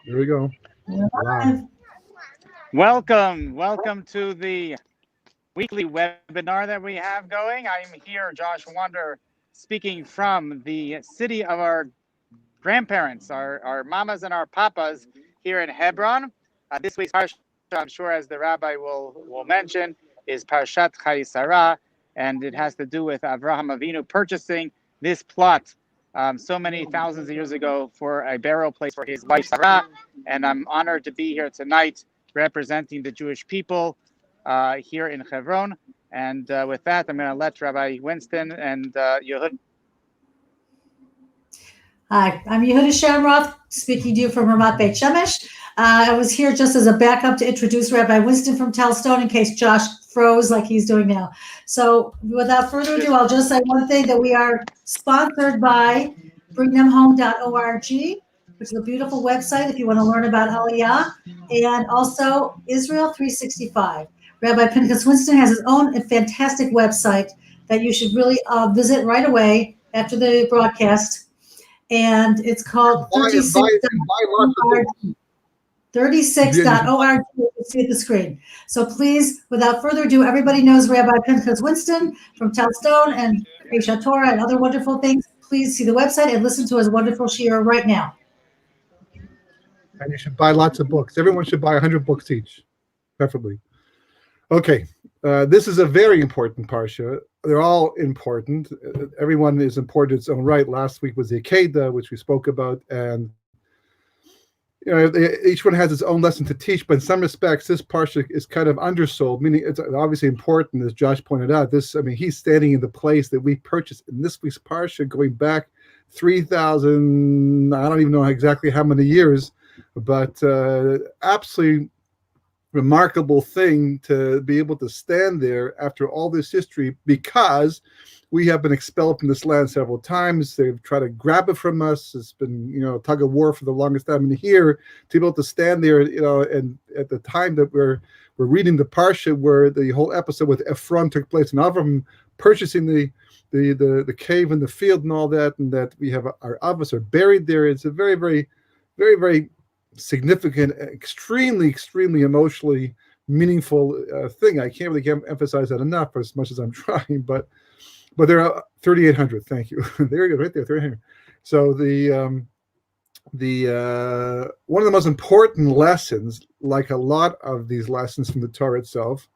Here we go. Live. Welcome to the weekly webinar that we have going. I'm here, Josh Wander, speaking from the city of our grandparents, our mamas and our papas here in Hebron. This week's parsha, I'm sure, as the rabbi will mention, is Parshat Chai Sarah, and it has to do with Avraham Avinu purchasing this plot so many thousands of years ago for a burial place for his wife Sarah. And I'm honored to be here tonight representing the Jewish people here in Hebron. And with that, I'm going to let Rabbi Winston and Yehud. Hi, I'm Yehuda Shamroth, speaking to you from Ramat Beit Shemesh. I was here just as a backup to introduce Rabbi Winston from Telstone in case Josh froze like he's doing now. So without further ado, I'll just say one thing, that we are sponsored by bringthemhome.org, which is a beautiful website if you want to learn about Aliyah, and also Israel 365. Rabbi Pinchas Winston has his own fantastic website that you should really visit right away after the broadcast. And it's called 36.org. 36.org. You see at the screen. So please, without further ado, everybody knows Rabbi Pinchas Winston from Telstone and Esha Torah and other wonderful things. Please see the website and listen to his wonderful shiur right now. And you should buy lots of books. Everyone should buy 100 books each, preferably. Okay, this is a very important parsha. They're all important. Everyone is important in its own right. Last week was the Akedah, which we spoke about, and each one has its own lesson to teach. But in some respects, this parsha is kind of undersold, meaning it's obviously important, as Josh pointed out. He's standing in the place that we purchased in this week's parsha, going back 3,000. I don't even know exactly how many years, but absolutely remarkable thing to be able to stand there after all this history, because we have been expelled from this land several times. They've tried to grab it from us. It's been, a tug of war for the longest time. And here, to be able to stand there, and at the time that we're reading the parsha, where the whole episode with Ephron took place, and Avram purchasing the cave and the field and all that, and that we have our avos are buried there. It's a very, very, very, very significant, extremely emotionally meaningful thing. I can't really emphasize that enough, as much as I'm trying, but there are 3,800. Thank you. There you go, right there, 3,800. So the one of the most important lessons, like a lot of these lessons from the Torah itself,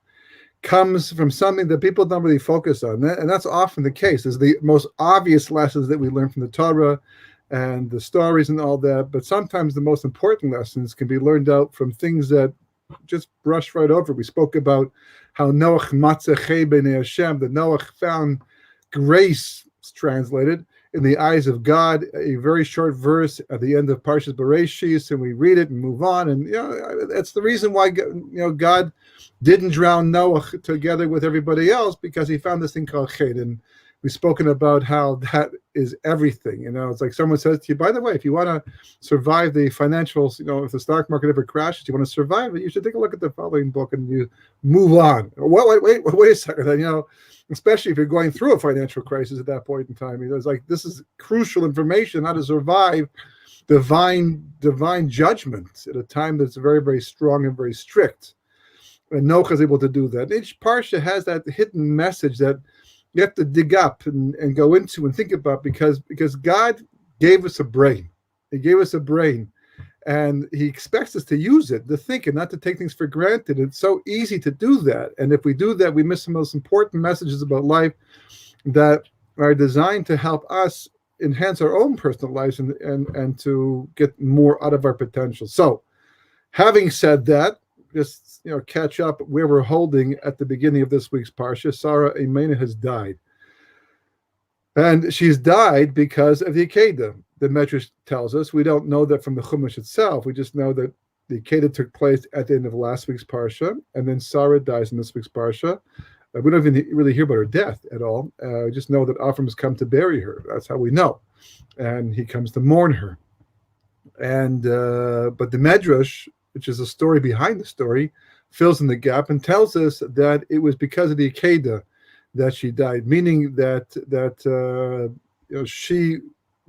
comes from something that people don't really focus on, and that's often the case. Is the most obvious lessons that we learn from the Torah and the stories and all that, but sometimes the most important lessons can be learned out from things that just brush right over. We spoke about how Noach matzeh chei b'nei Hashem, that Noach found grace, translated, in the eyes of God, a very short verse at the end of Parshas Bereshis, and we read it and move on. And that's the reason why God didn't drown Noach together with everybody else, because he found this thing called ched. And we've spoken about how that is everything. It's like someone says to you, by the way, if you want to survive the financials, if the stock market ever crashes, you want to survive it, you should take a look at the following book and you move on. Wait a second. And, especially if you're going through a financial crisis at that point in time, it's like, this is crucial information how to survive divine judgment at a time that's very, very strong and very strict. And Noach is able to do that. And each parsha has that hidden message that you have to dig up and go into and think about, because God gave us a brain. He gave us a brain, and he expects us to use it, to think, and not to take things for granted. It's so easy to do that. And if we do that, we miss the most important messages about life that are designed to help us enhance our own personal lives and to get more out of our potential. So, having said that, just catch up where we're holding at the beginning of this week's parsha. Sarah Imena has died, and she's died because of the Akedah. The Medrash tells us. We don't know that from the Chumash itself. We just know that the Akedah took place at the end of last week's parsha, and then Sarah dies in this week's parsha. We don't even really hear about her death at all. We just know that Avram has come to bury her. That's how we know, and he comes to mourn her. And but the Medrash, which is a story behind the story, fills in the gap and tells us that it was because of the Akedah that she died, meaning that she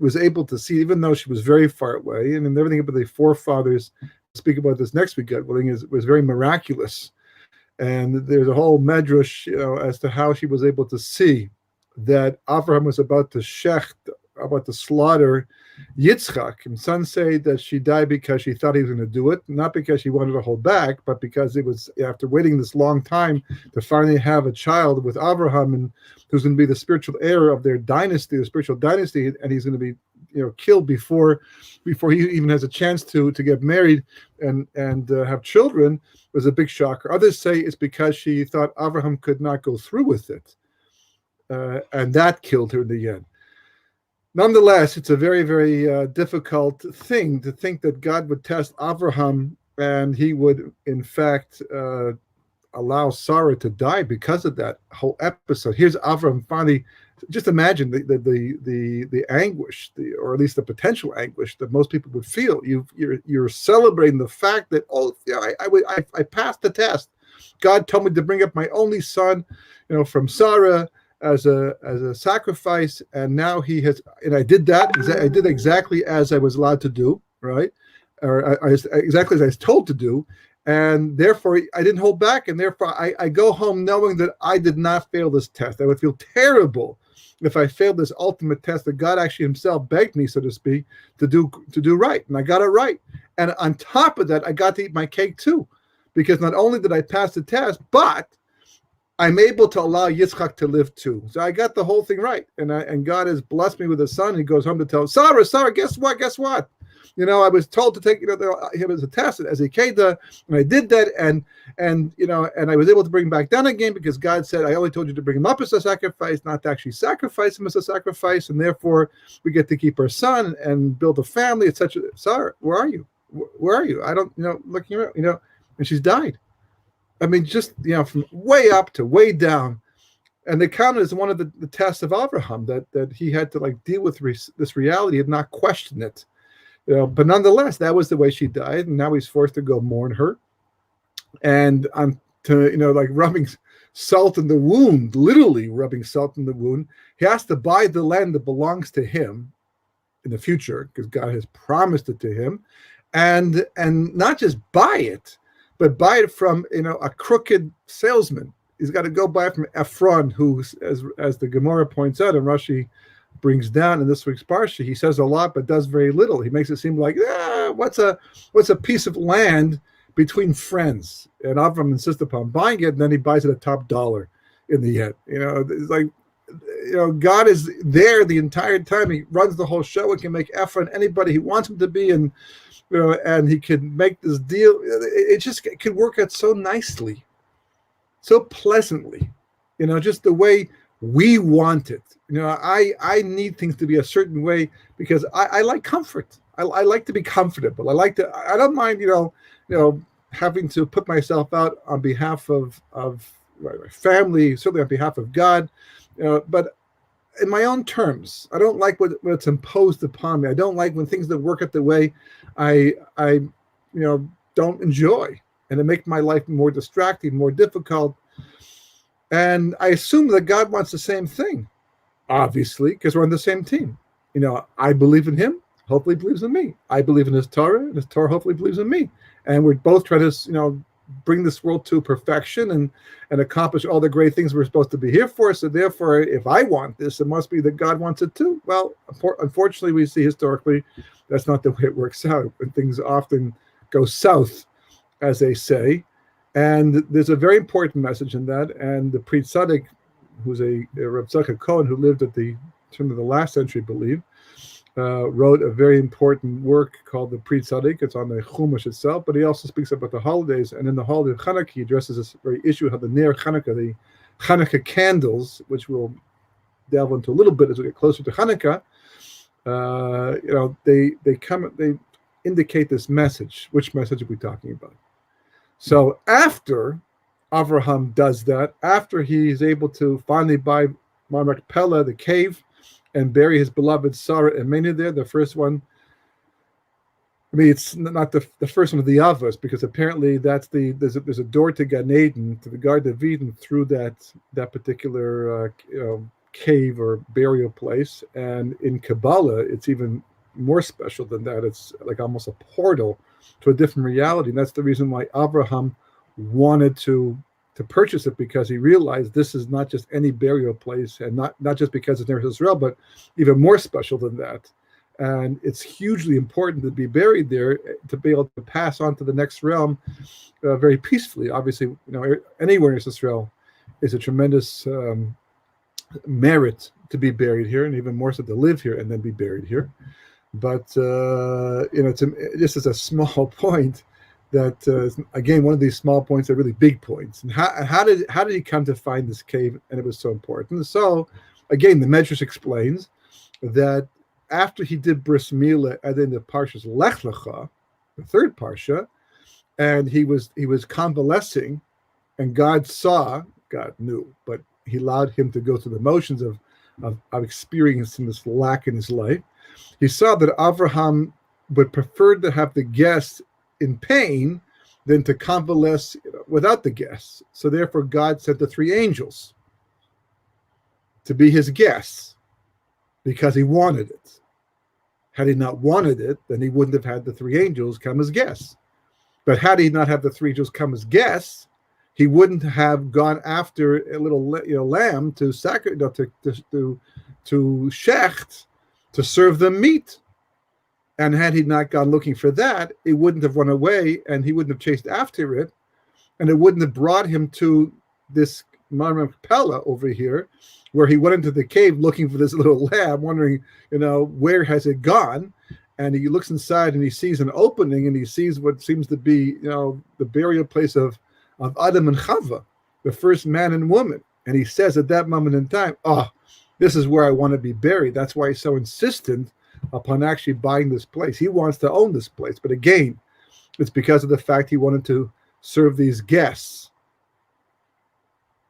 was able to see, even though she was very far away, and everything about the forefathers speak about this next week, God willing, was very miraculous. And there's a whole medrash, as to how she was able to see that Avraham was about to slaughter Yitzchak. And some say that she died because she thought he was going to do it, not because she wanted to hold back, but because it was after waiting this long time to finally have a child with Avraham, and who's going to be the spiritual heir of their dynasty, the spiritual dynasty, and he's going to be killed before he even has a chance to get married and have children, was a big shocker. Others say it's because she thought Avraham could not go through with it, and that killed her in the end. Nonetheless, it's a very, very difficult thing to think that God would test Avraham and he would, in fact, allow Sarah to die because of that whole episode. Here's Avraham finally. Just imagine the anguish, or at least the potential anguish that most people would feel. You're celebrating the fact that I passed the test. God told me to bring up my only son, from Sarah as a sacrifice, and now he has, and I did that. I did exactly as I was allowed to do, right, or exactly as I was told to do. And therefore, I didn't hold back, and therefore, I go home knowing that I did not fail this test. I would feel terrible if I failed this ultimate test that God actually himself begged me, so to speak, to do right. And I got it right. And on top of that, I got to eat my cake too, because not only did I pass the test, but I'm able to allow Yitzchak to live too. So I got the whole thing right. And God has blessed me with a son. He goes home to tell Sarah, guess what? I was told to take him as a test as a keda, and I did that, and I was able to bring him back down again because God said, I only told you to bring him up as a sacrifice, not to actually sacrifice him as a sacrifice, and therefore we get to keep our son and build a family, etc. Sarah, where are you? Where are you? I don't, looking around, and she's died. I mean, just from way up to way down. And they counted as one of the tests of Abraham that he had to deal with this reality and not question it. But nonetheless, that was the way she died, and now he's forced to go mourn her, and rubbing salt in the wound, literally rubbing salt in the wound. He has to buy the land that belongs to him in the future because God has promised it to him, and not just buy it, but buy it from a crooked salesman. He's got to go buy it from Ephron, who, as the Gemara points out, and Rashi brings down in this week's parsha, he says a lot but does very little. He makes it seem like what's a piece of land between friends, and Avram insists upon buying it, and then he buys it at top dollar in the end. It's like God is there the entire time. He runs the whole show and can make Ephron anybody he wants him to be, and and he can make this deal. It could work out so nicely, so pleasantly, just the way we want it. I need things to be a certain way because I like comfort. I like to be comfortable. I don't mind, having to put myself out on behalf of my family, certainly on behalf of God, but in my own terms. I don't like what's imposed upon me. I don't like when things don't work out the way I don't enjoy, and it makes my life more distracting, more difficult. And I assume that God wants the same thing, obviously, because we're on the same team. I believe in him, hopefully he believes in me. I believe in his Torah, and his Torah hopefully believes in me. And we're both trying to, bring this world to perfection and accomplish all the great things we're supposed to be here for. So therefore, if I want this, it must be that God wants it too. Well, unfortunately, we see historically that's not the way it works out, and things often go south, as they say. And there's a very important message in that. And the Pri Tzaddik, who's a Reb Tzadok Cohen who lived at the turn of the last century, I believe, wrote a very important work called the Pri Tzaddik. It's on the Chumash itself, but he also speaks about the holidays. And in the holiday of Chanukah, he addresses this very issue how the Ner Chanukah, the Chanukah candles, which we'll delve into a little bit as we get closer to Chanukah, they indicate this message. Which message are we talking about? So after Avraham does that, after he's able to finally buy Mar Machpelah, the cave, and bury his beloved Sarah and Mena there, the first one, it's not the first one of the Avos, because apparently there's a door to Gan Eden, to the Garden of Eden, through that particular cave or burial place. And in Kabbalah, it's even more special than that. It's like almost a portal to a different reality. And that's the reason why Abraham wanted to purchase it, because he realized this is not just any burial place, and not just because it's near Israel, but even more special than that. And it's hugely important to be buried there, to be able to pass on to the next realm very peacefully. Obviously, anywhere in Israel is a tremendous merit to be buried here, and even more so to live here and then be buried here. But this is a small point that, again, one of these small points are really big points. And how did he come to find this cave, and it was so important? So, again, the Medrash explains that after he did bris milah and then the Parshas Lech Lecha, the third parsha, and he was convalescing, and God knew, but he allowed him to go through the motions of experiencing this lack in his life. He saw that Avraham would prefer to have the guests in pain than to convalesce without the guests. So therefore God sent the three angels to be his guests, because he wanted it. Had he not wanted it, then he wouldn't have had the three angels come as guests. But had he not had the three angels come as guests, he wouldn't have gone after a little lamb to sacrifice, to shecht, to serve them meat. And had he not gone looking for that, it wouldn't have run away, and he wouldn't have chased after it, and it wouldn't have brought him to this Maram Pella over here, where he went into the cave looking for this little lamb, wondering, where has it gone? And he looks inside and he sees an opening, and he sees what seems to be, the burial place of Adam and Chava, the first man and woman. And he says at that moment in time, this is where I want to be buried. That's why he's so insistent upon actually buying this place. He wants to own this place. But again, it's because of the fact he wanted to serve these guests.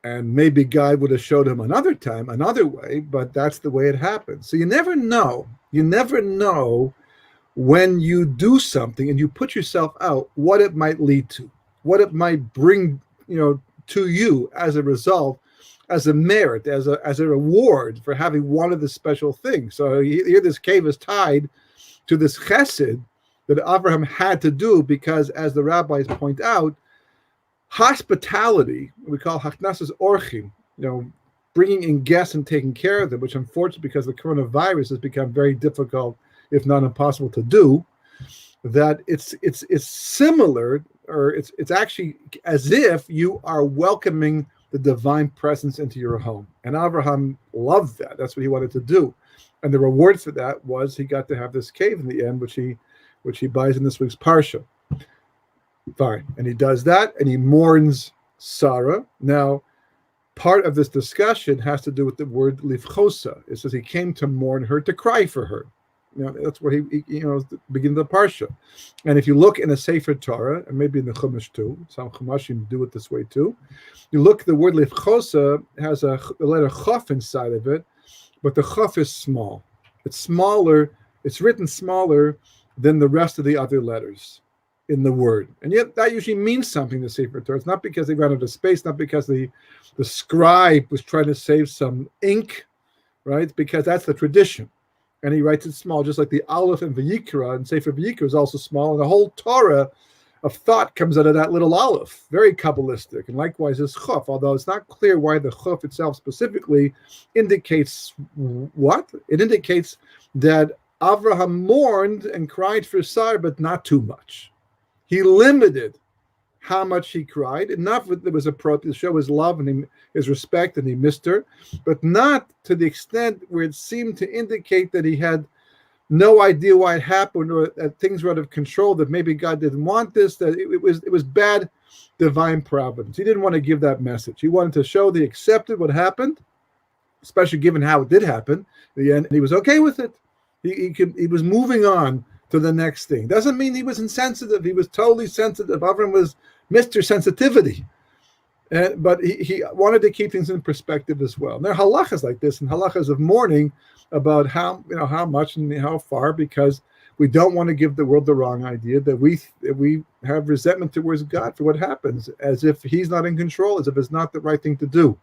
And maybe God would have showed him another time, another way, but that's the way it happens. So you never know. You never know when you do something and you put yourself out, what it might lead to, what it might bring, to you as a result, as a merit, as a reward for having wanted this special thing. So here this cave is tied to this chesed that Abraham had to do, because, as the rabbis point out, hospitality, we call haknasas orchim, bringing in guests and taking care of them, which unfortunately, because of the coronavirus, has become very difficult, if not impossible to do. That it's similar, or it's actually as if you are welcoming the divine presence into your home. And Abraham loved that. That's what he wanted to do. And the reward for that was he got to have this cave in the end, which he buys in this week's parsha. Fine. And he does that, and he mourns Sarah. Now, part of this discussion has to do with the word livchosa. It says he came to mourn her, to cry for her. That's where he the beginning of the parsha. And if you look in the Sefer Torah, and maybe in the Chumash too, some Chumashim do it this way too, you look, the word livchosa has the letter chaf inside of it, but the chaf is small. It's smaller. It's written smaller than the rest of the other letters in the word. And yet that usually means something to Sefer Torah. It's not because they ran out of space, not because the scribe was trying to save some ink, right? It's because that's the tradition. And he writes it small, just like the Aleph and Vayikra, and Sefer Vayikra is also small, and the whole Torah of thought comes out of that little Aleph, very Kabbalistic. And likewise this Chuf, although it's not clear why the Chuf itself specifically indicates what? It indicates that Avraham mourned and cried for Sarah, but not too much. He limited how much he cried, enough that it was appropriate to show his love and his respect, and he missed her, but not to the extent where it seemed to indicate that he had no idea why it happened, or that things were out of control, that maybe God didn't want this, that it was bad divine providence. He didn't want to give that message. He wanted to show they accepted what happened, especially given how it did happen in the end, and he was okay with it. He was moving on to the next thing. Doesn't mean he was insensitive. He was totally sensitive. Avram was Mr. Sensitivity. But he wanted to keep things in perspective as well. And there are halachas like this, and halachas of mourning about how much and how far, because we don't want to give the world the wrong idea that we have resentment towards God for what happens, as if he's not in control, as if it's not the right thing to do.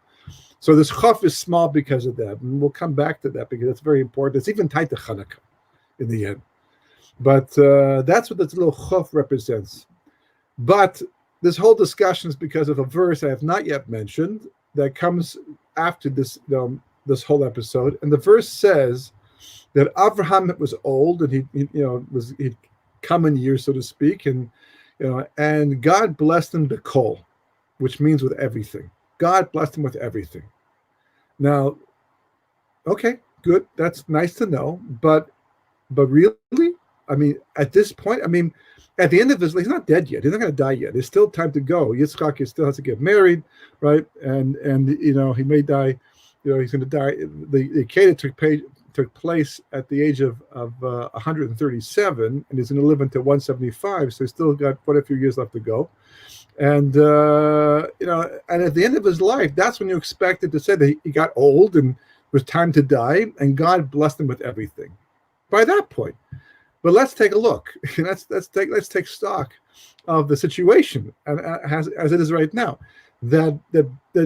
So this chaf is small because of that. And we'll come back to that because it's very important. It's even tied to Hanukkah in the end. But that's what this little chaf represents. But this whole discussion is because of a verse I have not yet mentioned that comes after this this whole episode. And the verse says that Avraham was old and he'd come in years, so to speak, and and God blessed him b'kol, which means with everything. God blessed him with everything. Now, okay, good. That's nice to know. But really, I mean, at this point, I mean, at the end of his life, he's not dead yet. He's not going to die yet. There's still time to go. Yitzchak still has to get married, right? And he may die. He's going to die. The Kedah took place at the age of 137, and he's going to live until 175. So he's still got quite a few years left to go. And and at the end of his life, that's when you expected to say that he got old and it was time to die, and God blessed him with everything. By that point. But let's take a look. Let's take stock of the situation and as it is right now. That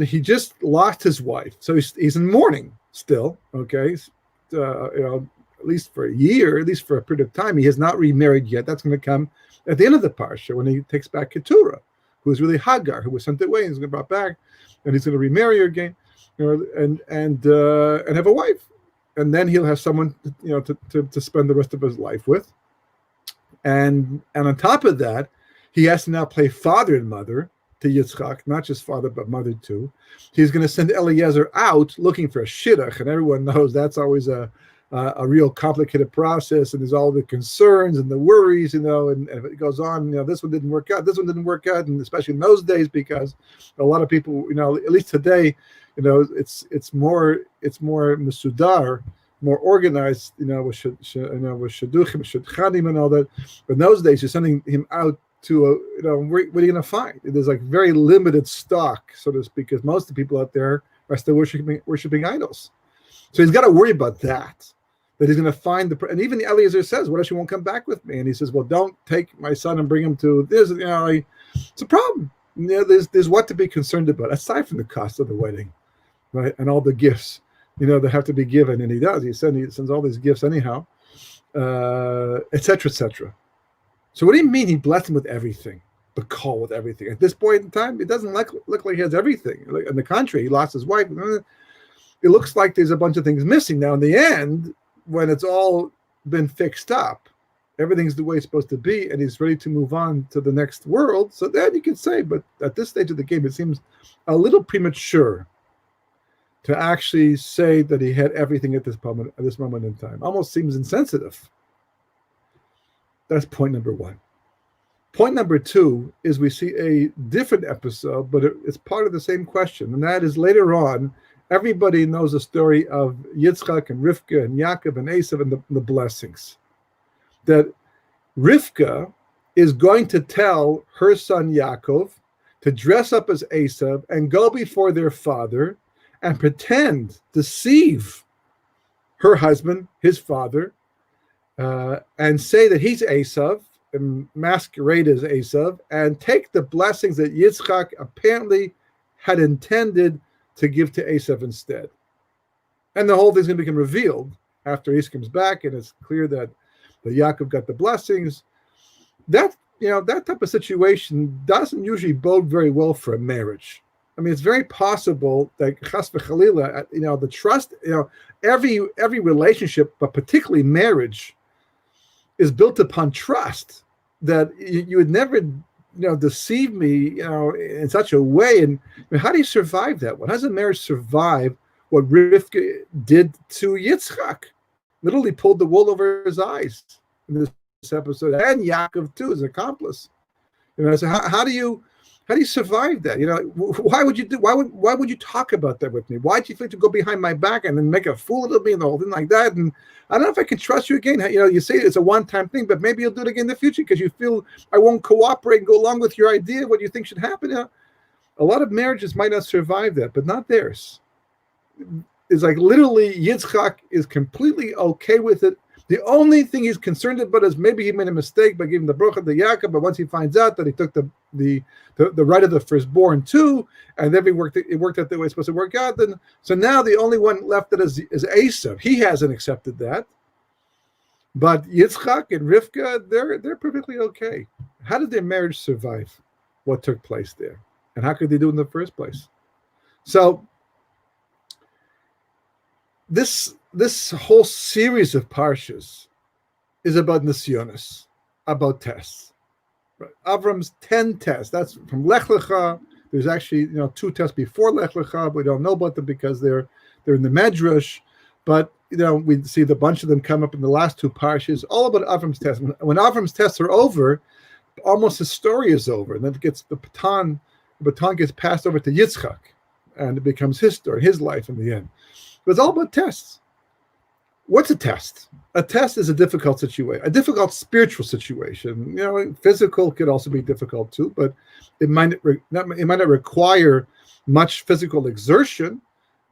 he just lost his wife, so he's in mourning still. Okay, at least for a year, at least for a period of time, he has not remarried yet. That's going to come at the end of the parsha when he takes back Keturah, who is really Hagar, who was sent away and is going to be brought back, and he's going to remarry her again, and have a wife. And then he'll have someone, to spend the rest of his life with. And on top of that, he has to now play father and mother to Yitzchak, not just father, but mother too. He's going to send Eliezer out looking for a shidduch, and everyone knows that's always a real complicated process, and there's all the concerns and the worries, and it goes on, this one didn't work out, and especially in those days, because a lot of people, at least today, it's more mesudar, more organized, with shidduchim, shidchanim, and all that. But in those days, you're sending him out to what are you going to find? There's like very limited stock, so to speak, because most of the people out there are still worshiping idols. So he's got to worry about that he's going to find and even Eliezer says, "What if she won't come back with me?" And he says, "Well, don't take my son and bring him to this." It's a problem. There's what to be concerned about aside from the cost of the wedding. Right, and all the gifts, that have to be given, and he does. He sends all these gifts anyhow, etc., etc. So what do you mean he blessed him with everything, the call with everything? At this point in time, it doesn't look like he has everything. On the contrary, he lost his wife. It looks like there's a bunch of things missing. Now, in the end, when it's all been fixed up, everything's the way it's supposed to be, and he's ready to move on to the next world. So then you can say, but at this stage of the game, it seems a little premature to actually say that he had everything at this moment in time. Almost seems insensitive. That's point number one. Point number two is we see a different episode, but it's part of the same question, and that is later on, everybody knows the story of Yitzchak and Rivka and Yaakov and Esav and the blessings. That Rivka is going to tell her son Yaakov to dress up as Esav and go before their father and deceive her husband, his father, and say that he's Esav, and masquerade as Esav, and take the blessings that Yitzchak apparently had intended to give to Esav instead. And the whole thing's going to become revealed after Esav comes back, and it's clear that Yaakov got the blessings. That type of situation doesn't usually bode very well for a marriage. I mean, it's very possible that chas v'chalila, the trust, every relationship, but particularly marriage, is built upon trust. That you would never, deceive me, in such a way. And how do you survive that? How does a marriage survive what Rivka did to Yitzchak? Literally pulled the wool over his eyes in this episode, and Yaakov too, his accomplice. So how do you survive that? Why would you talk about that with me? Why do you think to go behind my back and then make a fool of me and the whole thing like that? And I don't know if I can trust you again. You say it's a one-time thing, but maybe you'll do it again in the future because you feel I won't cooperate and go along with your idea, what you think should happen. A lot of marriages might not survive that, but not theirs. It's like literally Yitzchak is completely okay with it, The only thing he's concerned about is maybe he made a mistake by giving the bracha to Yaakov, but once he finds out that he took the right of the firstborn too, and then it worked out the way it's supposed to work out, then so now the only one left that is Esav. He hasn't accepted that. But Yitzchak and Rivka, they're perfectly okay. How did their marriage survive what took place there? And how could they do it in the first place? So this whole series of parshas is about nisyonos, about tests. Right? Avram's 10 tests. That's from Lech Lecha. There's actually 2 tests before Lech Lecha, but we don't know about them because they're in the Medrash. But we see the bunch of them come up in the last 2 parshas, all about Avram's tests. When Avram's tests are over, almost his story is over, and then the baton gets passed over to Yitzchak, and it becomes his story, his life in the end. But it's all about tests. What's a test? A test is a difficult situation, a difficult spiritual situation. Physical could also be difficult too, but it might not require much physical exertion.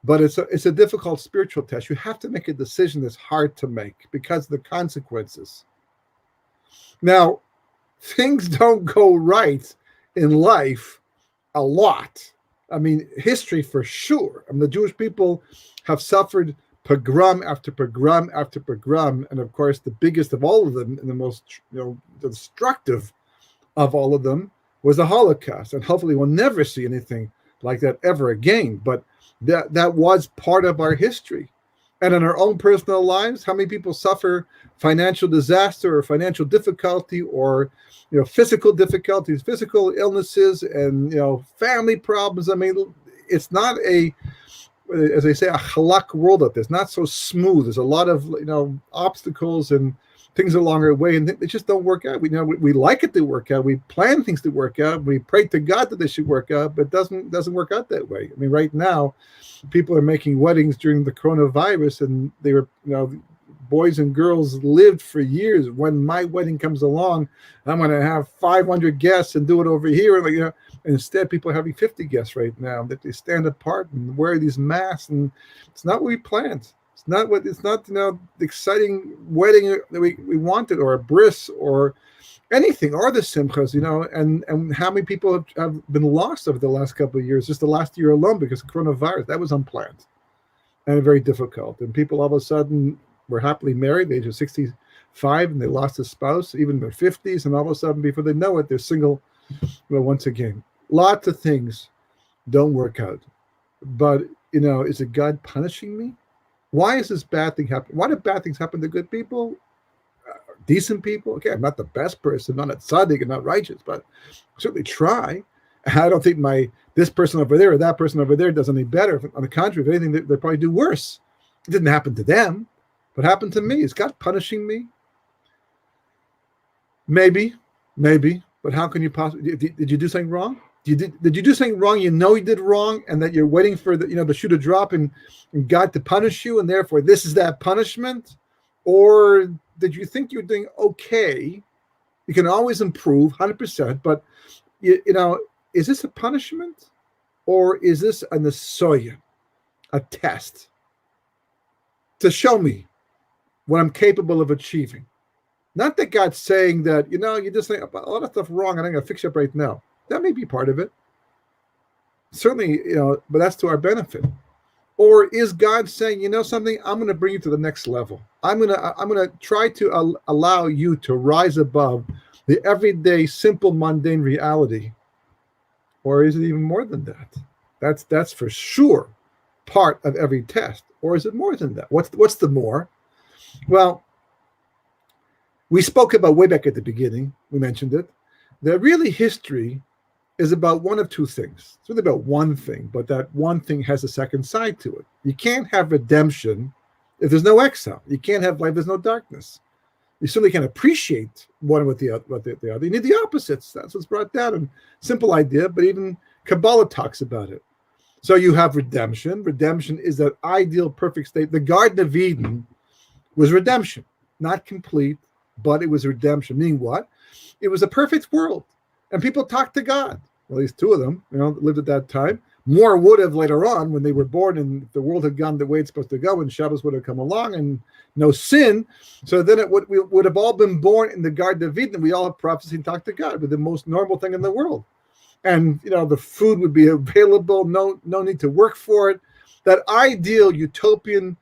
But it's a difficult spiritual test. You have to make a decision that's hard to make because of the consequences. Now, things don't go right in life a lot. I mean, history for sure. The Jewish people have suffered pogrom after pogrom after pogrom, and of course, the biggest of all of them, and the most destructive of all of them, was the Holocaust. And hopefully, we'll never see anything like that ever again. But that was part of our history. And in our own personal lives, how many people suffer financial disaster or financial difficulty or physical difficulties, physical illnesses, and family problems. I mean, it's not as they say, a halak world out there. It's not so smooth. There's a lot of obstacles and things along our way, and they just don't work out. We like it to work out. We plan things to work out. We pray to God that they should work out, but it doesn't work out that way. I mean, right now, people are making weddings during the coronavirus, and they were, boys and girls lived for years. When my wedding comes along, I'm going to have 500 guests and do it over here. And instead, people are having 50 guests right now. That they stand apart and wear these masks, and it's not what we planned. It's not the exciting wedding that we wanted, or a bris, or anything, or the simchas, and how many people have been lost over the last couple of years, just the last year alone, because of coronavirus. That was unplanned and very difficult. And people all of a sudden were happily married, the age of 65, and they lost a spouse, even in their 50s, and all of a sudden, before they know it, they're single once again. Lots of things don't work out. But, is it God punishing me? Why is this bad thing happening? Why do bad things happen to good people? Decent people? Okay, I'm not the best person, I'm not tzaddik, I'm not righteous, but I certainly try. I don't think this person over there or that person over there does any better. On the contrary, if anything, they probably do worse. It didn't happen to them, but happened to me. Is God punishing me? Maybe, but how can you possibly? Did you do something wrong? Did you do something wrong? You did wrong, and that you're waiting for the shoe to drop and God to punish you, and therefore this is that punishment? Or did you think you're doing okay? You can always improve, 100%. But is this a punishment, or is this a nesoya, a test to show me what I'm capable of achieving? Not that God's saying that you just saying a lot of stuff wrong, and I'm going to fix you up right now. That may be part of it. Certainly, but that's to our benefit. Or is God saying, something, I'm going to bring you to the next level. I'm going to try to allow you to rise above the everyday, simple, mundane reality. Or is it even more than that? That's for sure part of every test. Or is it more than that? What's the more? Well, we spoke about way back at the beginning. We mentioned it. That really history is about one of two things. It's really about one thing, but that one thing has a second side to it. You can't have redemption if there's no exile. You can't have light if there's no darkness. You certainly can't appreciate one with the other. You need the opposites. That's what's brought down. And simple idea, but even Kabbalah talks about it. So you have redemption. Redemption is that ideal, perfect state. The Garden of Eden was redemption. Not complete, but it was redemption. Meaning what? It was a perfect world. And people talked to God. Well, at least 2 of them, lived at that time. More would have later on when they were born and the world had gone the way it's supposed to go, and Shabbos would have come along and no sin. So then we would have all been born in the Garden of Eden. We all have prophecy and talk to God with the most normal thing in the world. And, the food would be available, no need to work for it. That ideal utopian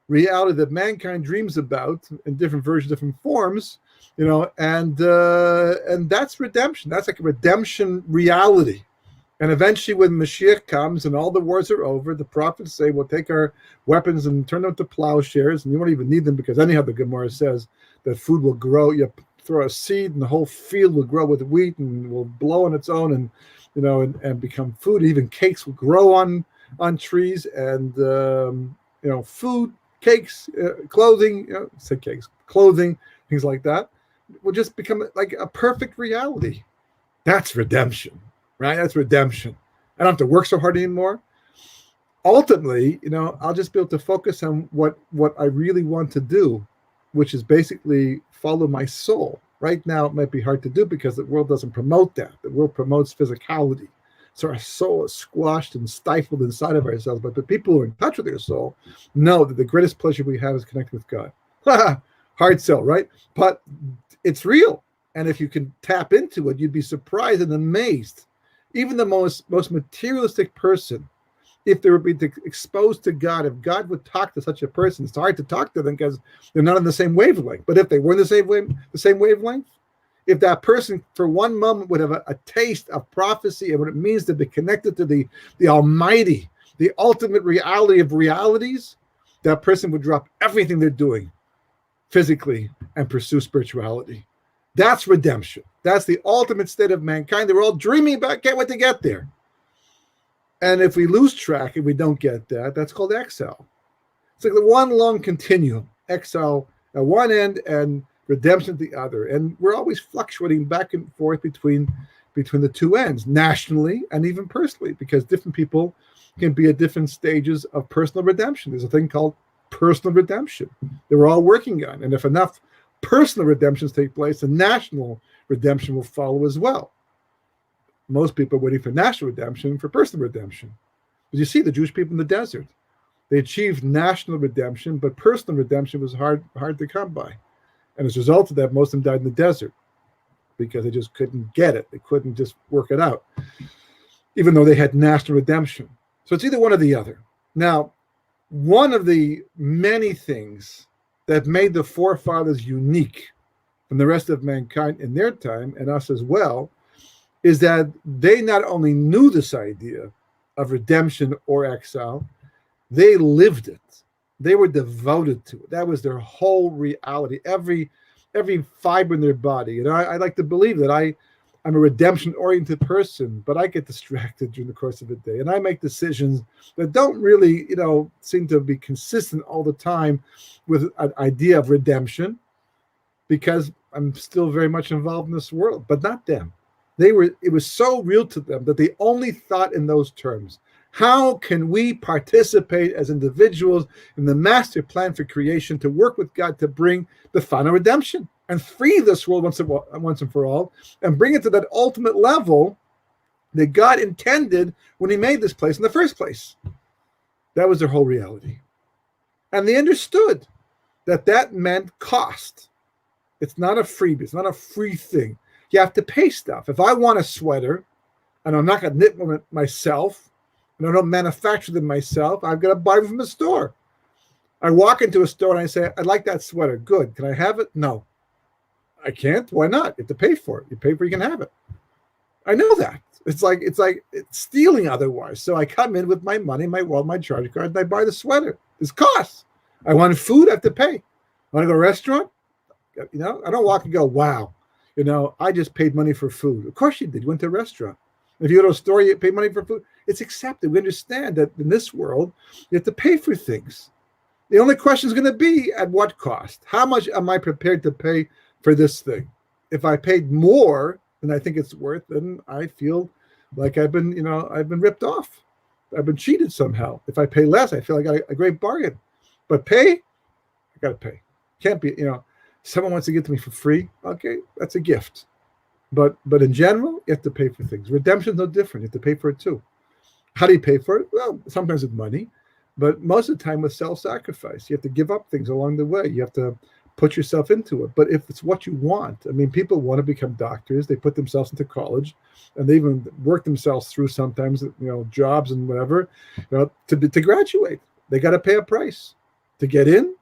reality that mankind dreams about in different versions, different forms, and that's redemption. That's like a redemption reality. And eventually when Mashiach comes and all the wars are over, the prophets say, we'll take our weapons and turn them to plowshares, and you won't even need them because anyhow the Gemara says that food will grow. You throw a seed and the whole field will grow with wheat and will blow on its own and become food. Even cakes will grow on trees, and food, cakes, clothing, say cakes, clothing, things like that will just become like a perfect reality. That's redemption. Right? That's redemption. I don't have to work so hard anymore. Ultimately, I'll just be able to focus on what I really want to do, which is basically follow my soul. Right now, it might be hard to do because the world doesn't promote that. The world promotes physicality. So our soul is squashed and stifled inside of ourselves. But the people who are in touch with their soul know that the greatest pleasure we have is connecting with God. Hard sell, right? But it's real. And if you can tap into it, you'd be surprised and amazed. Even the most materialistic person, if they would be exposed to God, if God would talk to such a person, it's hard to talk to them because they're not on the same wavelength. But if they were in the same wavelength, if that person for one moment would have a taste of prophecy and what it means to be connected to the Almighty, the ultimate reality of realities, that person would drop everything they're doing physically and pursue spirituality. That's redemption. That's the ultimate state of mankind. They're all dreaming about, can't wait to get there. And if we lose track and we don't get that, that's called exile. It's like the one long continuum, exile at one end and redemption at the other. And we're always fluctuating back and forth between the two ends, nationally and even personally, because different people can be at different stages of personal redemption. There's a thing called personal redemption that we're all working on. And if enough personal redemptions take place, and national redemption will follow as well. Most people are waiting for national redemption for personal redemption. As you see, the Jewish people in the desert, they achieved national redemption, but personal redemption was hard to come by. And as a result of that, most of them died in the desert because they just couldn't get it. They couldn't just work it out, even though they had national redemption. So it's either one or the other. Now, one of the many things that made the forefathers unique from the rest of mankind in their time, and us as well, is that they not only knew this idea of redemption or exile, they lived it. They were devoted to it. That was their whole reality, every fiber in their body. And I like to believe that I'm a redemption-oriented person, but I get distracted during the course of the day, and I make decisions that don't really, seem to be consistent all the time with an idea of redemption, because I'm still very much involved in this world, but not them. It was so real to them that they only thought in those terms. How can we participate as individuals in the master plan for creation to work with God to bring the final redemption and free this world once and for all, and bring it to that ultimate level that God intended when he made this place in the first place? That was their whole reality. And they understood that meant cost. It's not a freebie. It's not a free thing. You have to pay stuff. If I want a sweater and I'm not going to knit one myself, and I don't manufacture them myself, I've got to buy them from a store. I walk into a store and I say, I'd like that sweater. Good. Can I have it? No. I can't. Why not? You have to pay for it. You pay for it, you can have it. I know that. It's like it's stealing otherwise. So I come in with my money, my wallet, my charge card, and I buy the sweater. There's costs. I want food, I have to pay. I want to go to a restaurant? I don't walk and go, wow, I just paid money for food. Of course you did. You went to a restaurant. If you go to a store, you pay money for food. It's accepted. We understand that in this world, you have to pay for things. The only question is going to be at what cost? How much am I prepared to pay for this thing? If I paid more than I think it's worth, then I feel like I've been ripped off. I've been cheated somehow. If I pay less, I feel I got a great bargain. But pay, I got to pay. Can't be, someone wants to give to me for free. Okay, that's a gift. But in general, you have to pay for things. Redemption's no different. You have to pay for it too. How do you pay for it? Well, sometimes with money, but most of the time with self-sacrifice. You have to give up things along the way. You have to put yourself into it. But if it's what you want, I mean, people want to become doctors. They put themselves into college, and they even work themselves through sometimes, jobs and whatever, to graduate. They got to pay a price to get in,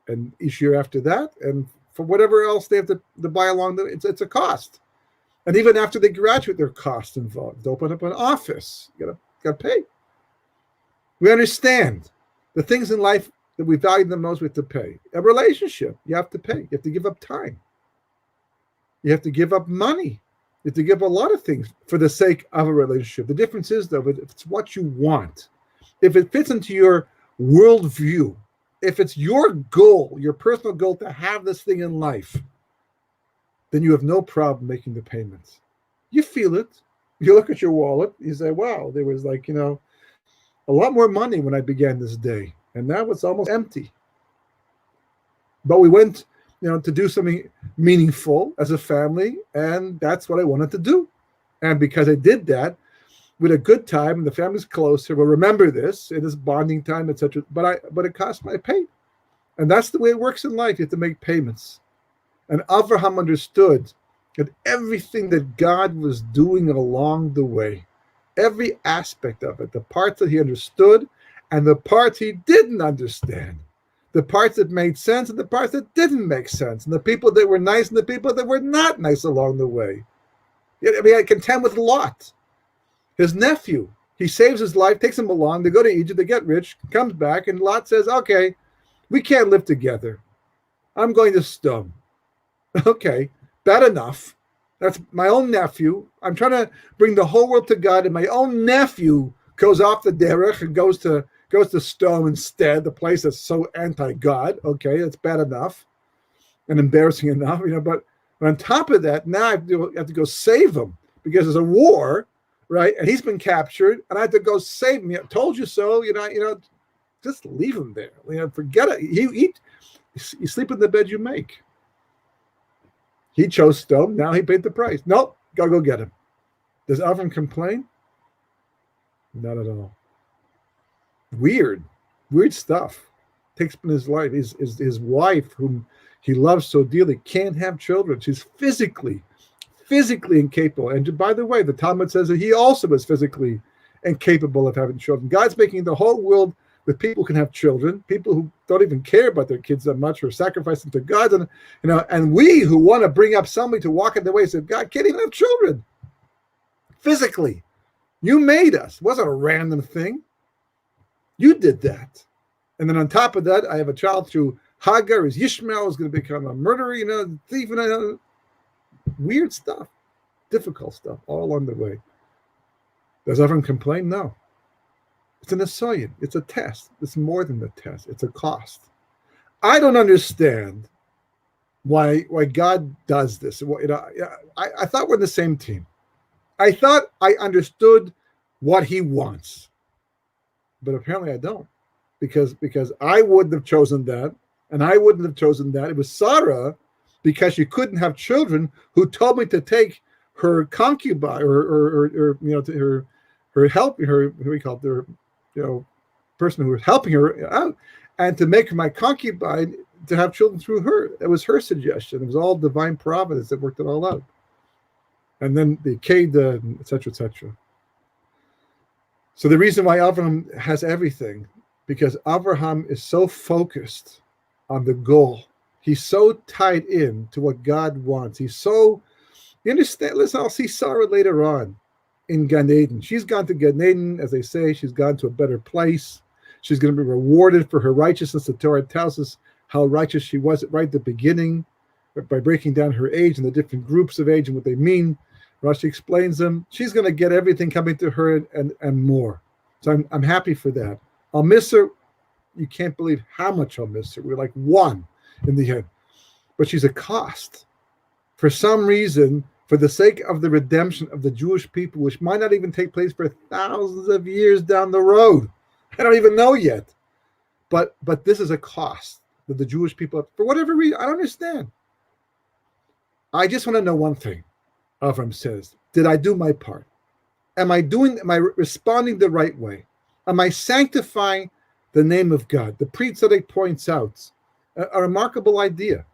and each year after that, and for whatever else they have to buy along the way, it's a cost. And even after they graduate, there are costs involved. To open up an office, you got to pay. We understand the things in life that we value the most, we have to pay. A relationship, you have to pay. You have to give up time. You have to give up money. You have to give a lot of things for the sake of a relationship. The difference is, though, if it's what you want, if it fits into your worldview, if it's your goal, your personal goal to have this thing in life, then you have no problem making the payments. You feel it. You look at your wallet, you say, wow, there was a lot more money when I began this day, and now it's almost empty. But we went, to do something meaningful as a family, and that's what I wanted to do. And because I did that, with a good time, and the family's closer, we'll remember this, it is bonding time, etc. But it cost my pay. And that's the way it works in life. You have to make payments. And Avraham understood that everything that God was doing along the way, every aspect of it, the parts that he understood and the parts he didn't understand, the parts that made sense and the parts that didn't make sense, and the people that were nice and the people that were not nice along the way. I contend with Lot, his nephew. He saves his life, takes him along. They go to Egypt, they get rich, comes back, and Lot says, okay, we can't live together. I'm going to Sodom. Okay, bad enough. That's my own nephew. I'm trying to bring the whole world to God, and my own nephew goes off the derech and goes to Sodom instead, the place that's so anti-God. Okay, that's bad enough and embarrassing enough, But on top of that, now I have to go save him because there's a war, right? And he's been captured, and I have to go save him. Told you so. Just leave him there. Forget it. You sleep in the bed you make. He chose Sodom. Now he paid the price. Nope, gotta go get him. Does Avram complain? Not at all. Weird stuff. Takes in his life. His wife, whom he loves so dearly, can't have children. She's physically incapable. And by the way, the Talmud says that he also is physically incapable of having children. God's making the whole world with people who can have children, people who don't even care about their kids that much or sacrifice them to God. And we who want to bring up somebody to walk in the ways of God can't even have children. Physically. You made us. It wasn't a random thing. You did that. And then on top of that, I have a child through Hagar, is Yishmael, is going to become a murderer, thief, weird stuff, difficult stuff all along the way. Does everyone complain? No. It's an assignment. It's a test. It's more than a test. It's a cost. I don't understand why God does this. I thought we're in the same team. I thought I understood what he wants, but apparently I don't, because I wouldn't have chosen that, and I wouldn't have chosen that. It was Sarah, because she couldn't have children, who told me to take her concubine or her help, her, what do we call it, her, person who was helping her out, and to make her my concubine, to have children through her. It was her suggestion. It was all divine providence that worked it all out. And then the Kedah, et cetera, So the reason why Abraham has everything, because Abraham is so focused on the goal. He's so tied in to what God wants. He's so, you understand, listen, I'll see Sarah later on in Gan Eden. She's gone to Gan Eden, as they say, she's gone to a better place. She's going to be rewarded for her righteousness. The Torah tells us how righteous she was right at the beginning by breaking down her age and the different groups of age and what they mean. Rashi explains them. She's going to get everything coming to her and more. So I'm happy for that. I'll miss her. You can't believe how much I'll miss her. We're like one in the end. But she's a cost. For some reason, for the sake of the redemption of the Jewish people, which might not even take place for thousands of years down the road. I don't even know yet. But this is a cost that the Jewish people, for whatever reason, I don't understand. I just want to know one thing. Avram says, did I do my part? Am I responding the right way? Am I sanctifying the name of God? The Pri Tzaddik points out a remarkable idea.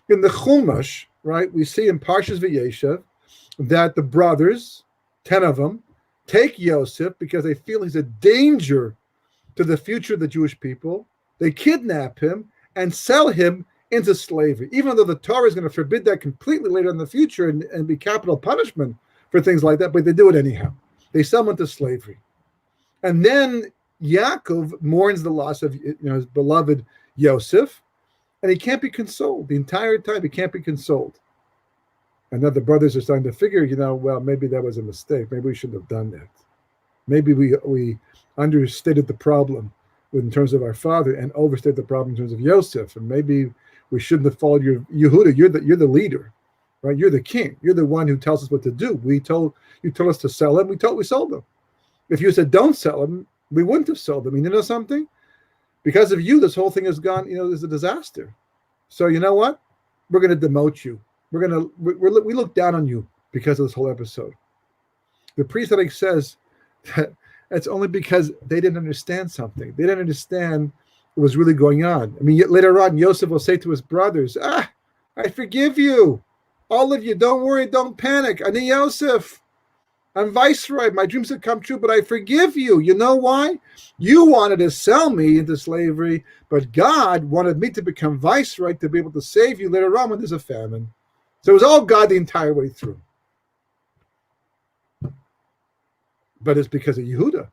In the Chumash, right, we see in Parshas Vayeshev that the brothers, 10 of them, take Yosef because they feel he's a danger to the future of the Jewish people. They kidnap him and sell him into slavery, even though the Torah is going to forbid that completely later in the future and be capital punishment for things like that, but they do it anyhow. They sell him into slavery. And then Yaakov mourns the loss of his beloved Yosef, and he can't be consoled. The entire time he can't be consoled. And now the brothers are starting to figure, well, maybe that was a mistake. Maybe we shouldn't have done that. Maybe we understated the problem in terms of our father and overstated the problem in terms of Yosef. And maybe we shouldn't have followed Yehuda. You're the leader, right? You're the king. You're the one who tells us what to do. You told us to sell him. We sold him. If you said don't sell him, we wouldn't have sold him. You know something? Because of you, this whole thing has gone. Is a disaster. So you know what? We're going to demote you. We look down on you because of this whole episode. The priest says that it's only because they didn't understand something. They didn't understand what was really going on. I mean, later on, Yosef will say to his brothers, I forgive you. All of you, don't worry, don't panic. Ani Yosef, I'm viceroy. My dreams have come true, but I forgive you. You know why? You wanted to sell me into slavery, but God wanted me to become viceroy to be able to save you later on when there's a famine. So it was all God the entire way through. But it's because of Yehuda.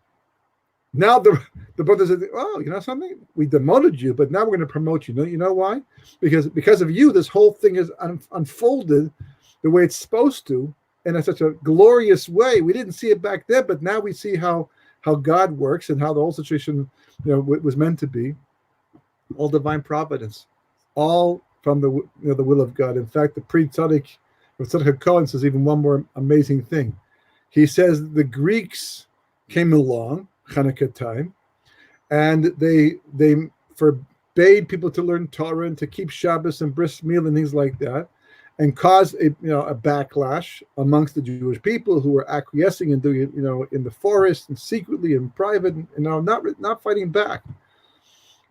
Now the brothers say, oh, you know something? We demoted you, but now we're going to promote you. You know why? Because of you, this whole thing is unfolded the way it's supposed to, in such a glorious way. We didn't see it back then, but now we see how God works and how the whole situation was meant to be. All divine providence. All from the will of God. In fact, the Pri Tzaddik, Tzaddik Cohen, says even one more amazing thing. He says the Greeks came along, Hanukkah time, and they forbade people to learn Torah and to keep Shabbos and bris meal and things like that, and caused a backlash amongst the Jewish people who were acquiescing and doing it in the forest and secretly and private, not fighting back.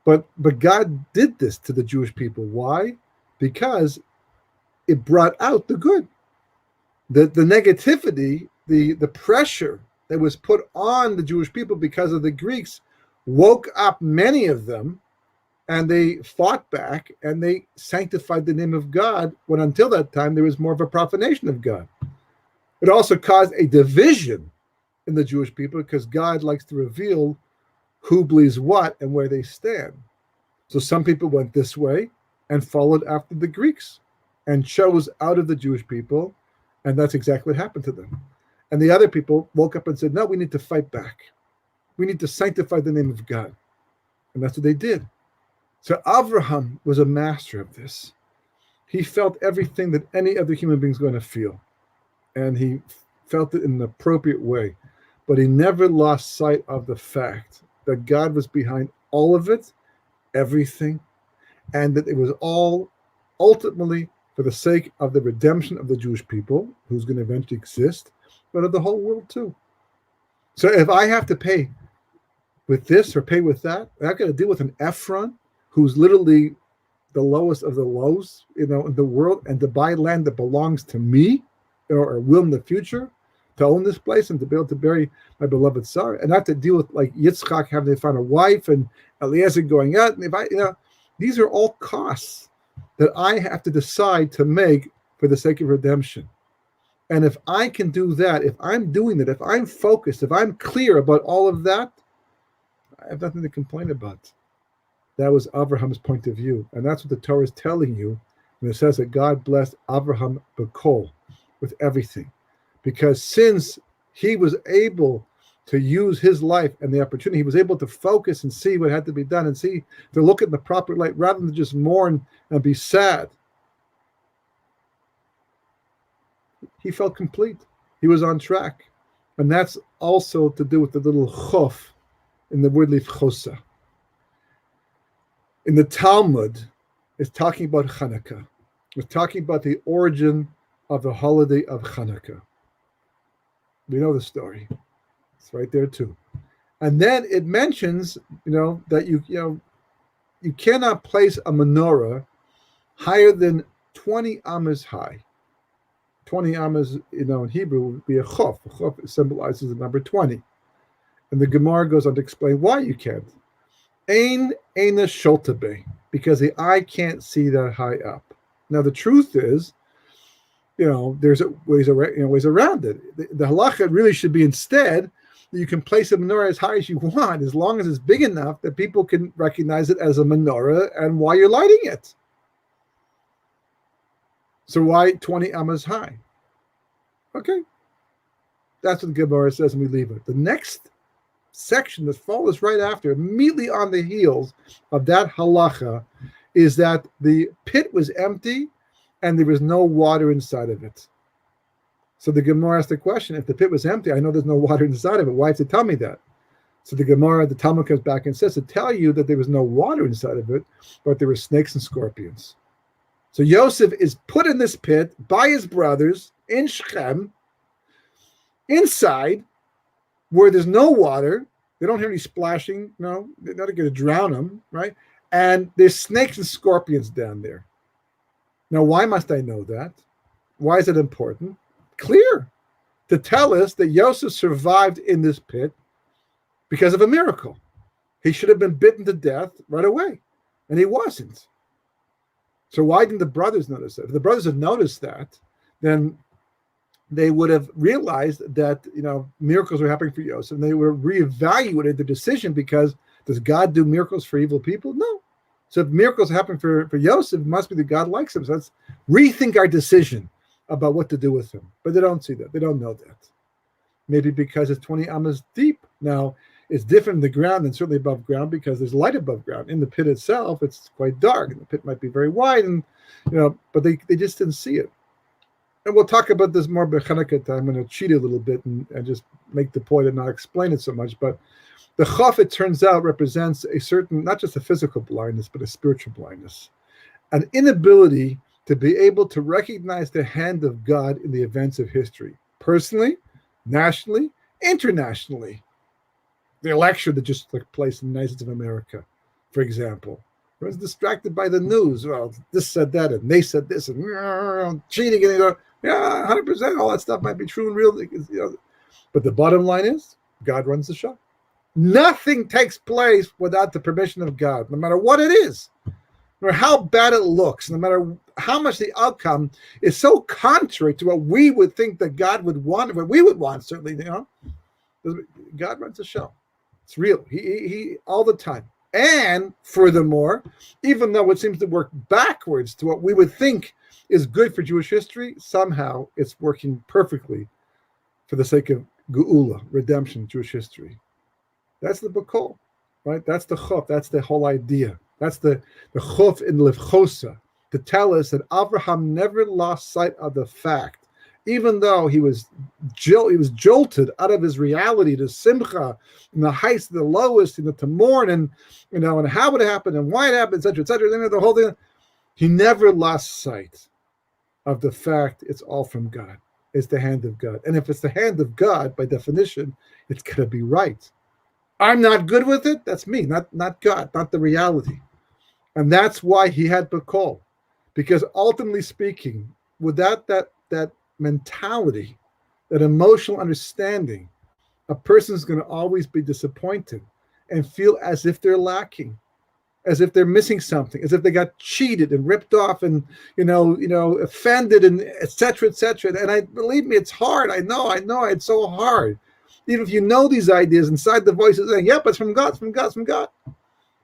But God did this to the Jewish people. Why? Because it brought out the good. The negativity, the pressure that was put on the Jewish people because of the Greeks woke up many of them, and they fought back and they sanctified the name of God, when until that time there was more of a profanation of God. It also caused a division in the Jewish people because God likes to reveal who believes what and where they stand. So some people went this way and followed after the Greeks and chose out of the Jewish people, and that's exactly what happened to them. And the other people woke up and said, no, we need to fight back. We need to sanctify the name of God. And that's what they did. So Avraham was a master of this. He felt everything that any other human being is going to feel. And he felt it in an appropriate way. But he never lost sight of the fact that God was behind all of it, everything, and that it was all ultimately for the sake of the redemption of the Jewish people, who's going to eventually exist, but of the whole world too. So if I have to pay with this or pay with that, I got to deal with an Ephron who's literally the lowest of the lows, in the world, and to buy land that belongs to me, or will in the future, to own this place and to be able to bury my beloved Sarah, and not to deal with like Yitzchak having to find a wife and Eliezer going out. And these are all costs that I have to decide to make for the sake of redemption. And if I can do that, if I'm doing that, if I'm focused, if I'm clear about all of that, I have nothing to complain about. That was Abraham's point of view. And that's what the Torah is telling you when it says that God blessed Abraham b'kol, with everything. Because since he was able to use his life and the opportunity, he was able to focus and see what had to be done and see, to look at the proper light rather than just mourn and be sad. He felt complete. He was on track. And that's also to do with the little chof in the word livchosa. In the Talmud, it's talking about Hanukkah. It's talking about the origin of the holiday of Hanukkah. We know the story. It's right there too. And then it mentions, that you cannot place a menorah higher than 20 amas high. 20 amas, in Hebrew would be a chof. A chof symbolizes the number 20. And the Gemara goes on to explain why you can't. Ein eina sholtabe, because the eye can't see that high up. Now the truth is, there's ways around it. The halacha really should be instead that you can place a menorah as high as you want, as long as it's big enough that people can recognize it as a menorah and why you're lighting it. So why 20 amas high? Okay. That's what the Gemara says, and we leave it. The next section that follows right after, immediately on the heels of that halacha, is that the pit was empty and there was no water inside of it. So the Gemara asked the question, if the pit was empty, I know there's no water inside of it. Why does it tell me that? So the Gemara, the Talmud comes back and says, to tell you that there was no water inside of it, but there were snakes and scorpions. So Yosef is put in this pit by his brothers in Shechem, inside, where there's no water. They don't hear any splashing. No, they're not going to drown them, right? And there's snakes and scorpions down there. Now, why must I know that? Why is it important? Clear. To tell us that Yosef survived in this pit because of a miracle. He should have been bitten to death right away, and he wasn't. So why didn't the brothers notice that? If the brothers had noticed that, then they would have realized that miracles were happening for Yosef, and they would have reevaluated the decision, because does God do miracles for evil people? No. So if miracles happen for Yosef, it must be that God likes him. So let's rethink our decision about what to do with him. But they don't see that. They don't know that. Maybe because it's 20 amas deep. Now, it's different in the ground than certainly above ground, because there's light above ground. In the pit itself, it's quite dark, and the pit might be very wide, and but they just didn't see it. And we'll talk about this more by Chanukah time. I'm going to cheat a little bit and just make the point and not explain it so much. But the chaf, it turns out, represents a certain, not just a physical blindness, but a spiritual blindness. An inability to be able to recognize the hand of God in the events of history, personally, nationally, internationally. The election that just took place in the United States of America, for example. I was distracted by the news. Well, this said that, and they said this, and cheating, and 100%, all that stuff might be true and real. But the bottom line is, God runs the show. Nothing takes place without the permission of God, no matter what it is, no matter how bad it looks, no matter how much the outcome is so contrary to what we would think that God would want, what we would want, certainly, God runs the show. It's real. He all the time. And furthermore, even though it seems to work backwards to what we would think is good for Jewish history, somehow it's working perfectly for the sake of Geula, redemption, Jewish history. That's the Bakol, right? That's the Chuf. That's the whole idea. That's the Chuf in Levchosa, to tell us that Abraham never lost sight of the fact, even though he was jolted out of his reality to Simcha, in the heights, the lowest, to mourn, and and how it happened and why it happened, etc., etc. The whole thing. He never lost sight of the fact it's all from God. It's the hand of God, and if it's the hand of God, by definition, it's going to be right. I'm not good with it. That's me, not God, not the reality, and that's why he had Bakol, because ultimately speaking, without that mentality, that emotional understanding, a person's going to always be disappointed and feel as if they're lacking, as if they're missing something, as if they got cheated and ripped off and offended and etc. etc. And believe me, it's hard. I know it's so hard. Even if you know these ideas, inside the voice is saying, "Yep, it's from God, it's from God, it's from God."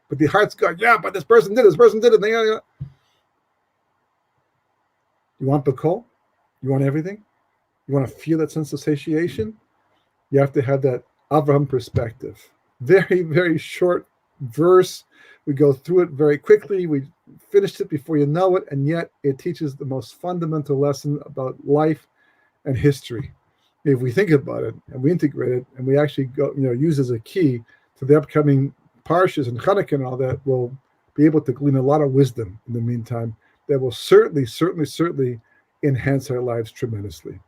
But the heart's going, "Yeah, but this person did it. You want Bakol? You want everything? You want to feel that sense of satiation? You have to have that Avraham perspective. Very, very short verse. We go through it very quickly. We finished it before you know it, and yet it teaches the most fundamental lesson about life and history. If we think about it and we integrate it, and we actually go, use as a key to the upcoming parshas and Chanukah and all that, we'll be able to glean a lot of wisdom in the meantime that will certainly enhance our lives tremendously.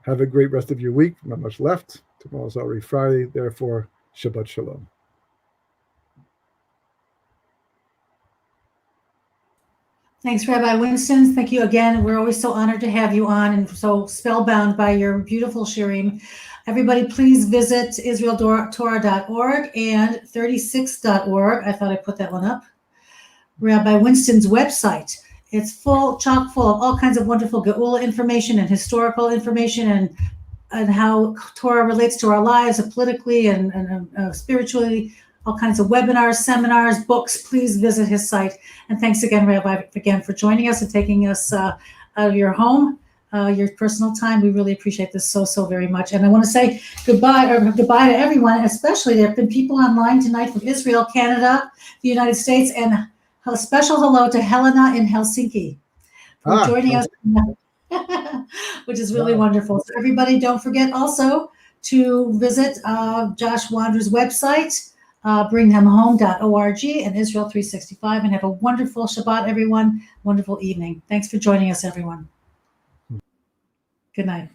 Have a great rest of your week. Not much left. Tomorrow's already Friday. Therefore, Shabbat Shalom. Thanks, Rabbi Winston. Thank you again. We're always so honored to have you on and so spellbound by your beautiful shirim. Everybody, please visit israeltorah.org and 36.org. I thought I put that one up. Rabbi Winston's website. It's chock full of all kinds of wonderful Geula information and historical information and how Torah relates to our lives politically and spiritually. All kinds of webinars, seminars, books. Please visit his site. And thanks again, Rabbi, for joining us and taking us out of your home, your personal time. We really appreciate this so very much. And I want to say goodbye to everyone, especially there have been people online tonight from Israel, Canada, the United States, and a special hello to Helena in Helsinki for joining us, which is really wonderful. So everybody, don't forget also to visit Josh Wander's website, bringthemhome.org and Israel 365, and have a wonderful Shabbat, everyone. Wonderful evening. Thanks for joining us, everyone. Good night.